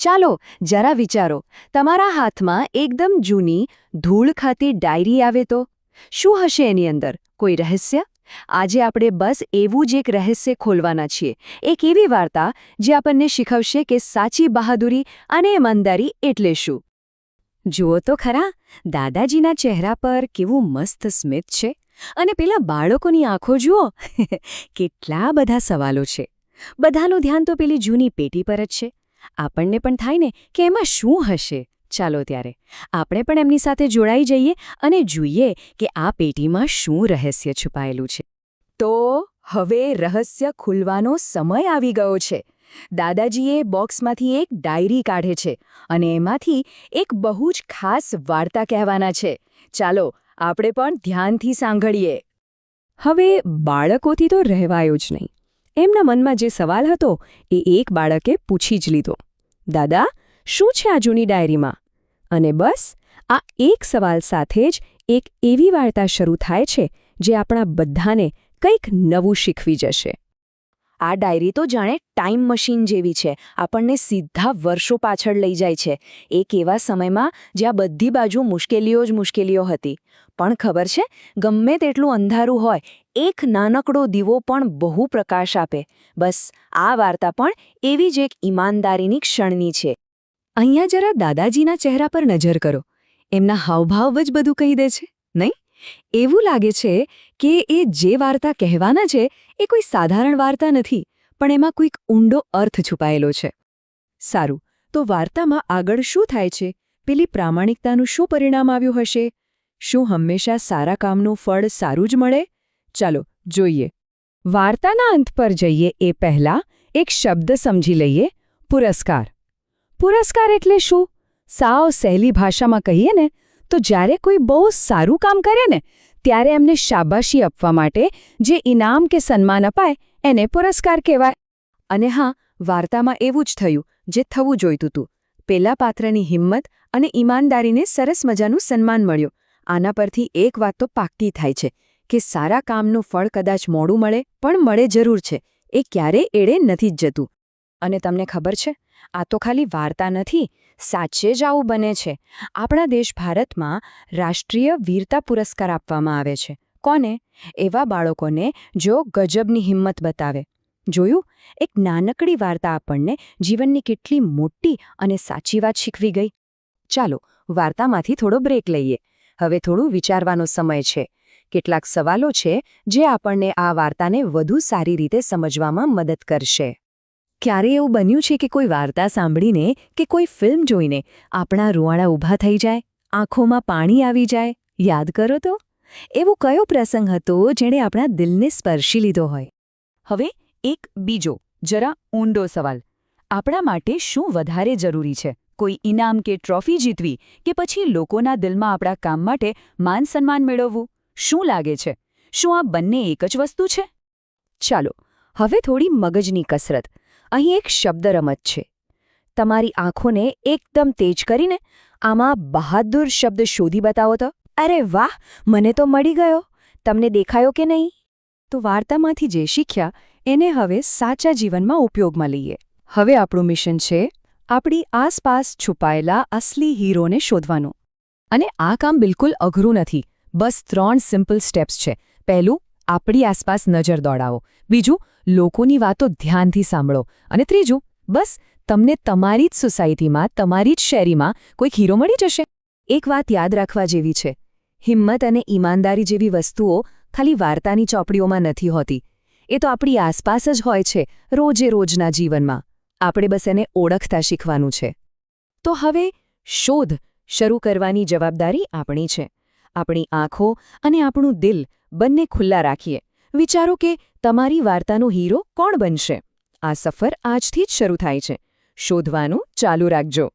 ચાલો જરા વિચારો, તમારા હાથમાં એકદમ જૂની ધૂળ ખાતી ડાયરી આવે તો શું હશે એની અંદર? કોઈ રહસ્ય? આજે આપણે બસ એવું જ એક રહસ્ય ખોલવાના છીએ, એક એવી વાર્તા જે આપણને શીખવશે કે સાચી બહાદુરી અને ઈમાનદારી એટલે શું. જુઓ તો ખરા, દાદાજીના ચહેરા પર કેવું મસ્ત સ્મિત છે, અને પેલા બાળકોની આંખો જુઓ કેટલા બધા સવાલો છે. બધાનું ધ્યાન તો પેલી જૂની પેટી પર જ છે. આપણને પણ થાય ને કે એમાં શું હશે. ચાલો ત્યારે આપણે પણ એમની સાથે જોડાઈ જઈએ અને જોઈએ કે આ પેટીમાં શું રહસ્ય છુપાયેલું છે. તો હવે રહસ્ય ખુલવાનો સમય આવી ગયો છે. દાદાજીએ બોક્સમાંથી એક ડાયરી કાઢે છે અને એમાંથી એક બહુ જ ખાસ વાર્તા કહેવાના છે. ચાલો આપણે પણ ધ્યાનથી સાંભળીએ. હવે બાળકોથી તો રહેવાયો જ નહીં. એમના મનમાં જે સવાલ હતો એ એક બાળકે પૂછી જ લીધો, દાદા, શું છે આ જૂની ડાયરીમાં? અને બસ આ એક સવાલ સાથે જ એક એવી વાર્તા શરૂ થાય છે જે આપણા બધાને કંઈક નવું શીખવી જશે. આ ડાયરી તો જાણે ટાઈમ મશીન જેવી છે, આપણને સીધા વર્ષો પાછળ લઈ જાય છે. એક એવા સમયમાં જ્યાં બધી બાજુ મુશ્કેલીઓ જ મુશ્કેલીઓ હતી. પણ ખબર છે, ગમે તેટલું અંધારું હોય, એક નાનકડો દીવો પણ બહુ પ્રકાશ આપે. બસ આ વાર્તા પણ એવી જ એક ઈમાનદારીની ક્ષણની છે. અહીંયા જરા દાદાજીના ચહેરા પર નજર કરો. એમના હાવભાવ જ બધું કહી દે છે, નહીં? એવું લાગે છે કે એ જે વાર્તા કહેવાના છે એ કોઈ સાધારણ વાર્તા નથી, પણ એમાં કોઈક ઊંડો અર્થ છુપાયેલો છે. સારું, તો વાર્તામાં આગળ શું થાય છે? પેલી પ્રામાણિકતાનું શું પરિણામ આવ્યું હશે? શું હંમેશા સારા કામનું ફળ સારું જ મળે? ચાલો જોઈએ. વાર્તાના અંત પર જઈએ એ પહેલાં એક શબ્દ સમજી લઈએ, પુરસ્કાર. પુરસ્કાર એટલે શું? સાવ સહેલી ભાષામાં કહીએ ને તો જ્યારે કોઈ બહુ સારું કામ કરે ને ત્યારે એમને શાબાશી આપવા માટે જે ઇનામ કે સન્માન અપાય એને પુરસ્કાર કહેવાય. અને હા, વાર્તામાં એવું જ થયું જે થવું જોઈતું હતું. પેલા પાત્રની હિંમત અને ઈમાનદારીને સરસ મજાનું સન્માન મળ્યું. આના પરથી એક વાત તો પાક્કી થાય છે કે સારા કામનું ફળ કદાચ મોડું મળે, પણ મળે જરૂર છે. એ ક્યારે એળે નથી જ જતું. અને તમને ખબર છે, આ તો ખાલી વાર્તા નથી, સાચે જ આવું બને છે. આપણા દેશ ભારતમાં રાષ્ટ્રીય વીરતા પુરસ્કાર આપવામાં આવે છે. કોને? એવા બાળકોને જો ગજબની હિંમત બતાવે. જોયું? એક નાનકડી વાર્તા આપણને જીવનની કેટલી મોટી અને સાચી વાત શીખવી ગઈ. ચાલો વાર્તામાંથી થોડો બ્રેક લઈએ. હવે થોડું વિચારવાનો સમય છે. કેટલાક સવાલો છે જે આપણને આ વાર્તાને વધુ સારી રીતે સમજવામાં મદદ કરશે. ક્યારે એવું બન્યું છે કે કોઈ વાર્તા સાંભળીને કે કોઈ ફિલ્મ જોઈને આપણા રૂવાડા ઊભા થઈ જાય, આંખોમાં પાણી આવી જાય? યાદ કરો તો, એવો કયો પ્રસંગ હતો જેણે આપણા દિલને સ્પર્શી લીધો હોય? હવે એક બીજો જરા ઊંડો સવાલ. આપણા માટે શું વધારે જરૂરી છે? કોઈ ઇનામ કે ટ્રોફી જીતવી, કે પછી લોકોના દિલમાં આપણા કામ માટે માન સન્માન મેળવવું? શું લાગે છે, શું આ બંને એક જ વસ્તુ છે? ચાલો હવે થોડી મગજની કસરત. અહીં એક શબ્દ રમત છે. તમારી આંખોને એકદમ તેજ કરીને આમાં બહાદુર શબ્દ શોધી બતાવો તો. અરે વાહ, મને તો મળી ગયો. તમને દેખાયો કે નહીં? તો વાર્તામાંથી જે શીખ્યા એને હવે સાચા જીવનમાં ઉપયોગમાં લઈએ. હવે આપણું મિશન છે આપણી આસપાસ છુપાયેલા અસલી હીરોને શોધવાનું. અને આ કામ બિલકુલ અઘરું નથી. બસ 3 સિમ્પલ સ્ટેપ્સ છે. પહેલું, આપણી આસપાસ નજર દોડાવો. બીજું, લોકોની વાતો ધ્યાનથી સાંભળો. અને ત્રીજું, બસ તમને તમારી જ સોસાયટીમાં, તમારી જ શેરીમાં કોઈક હીરો મળી જશે. એક વાત યાદ રાખવા જેવી છે, હિંમત અને ઈમાનદારી જેવી વસ્તુઓ ખાલી વાર્તાની ચોપડીઓમાં નથી હોતી. એ તો આપણી આસપાસ જ હોય છે, રોજે રોજના જીવનમાં. આપણે બસ એને ઓળખતા શીખવાનું છે. તો હવે શોધ શરૂ કરવાની જવાબદારી આપણી છે. આપણી આંખો અને આપણું દિલ બંને ખુલ્લા રાખીએ. વિચારો કે તમારી વાર્તાનો હીરો કોણ બનશે? આ સફર આજથી જ શરૂ થાય છે. શોધવાનું ચાલુ રાખજો.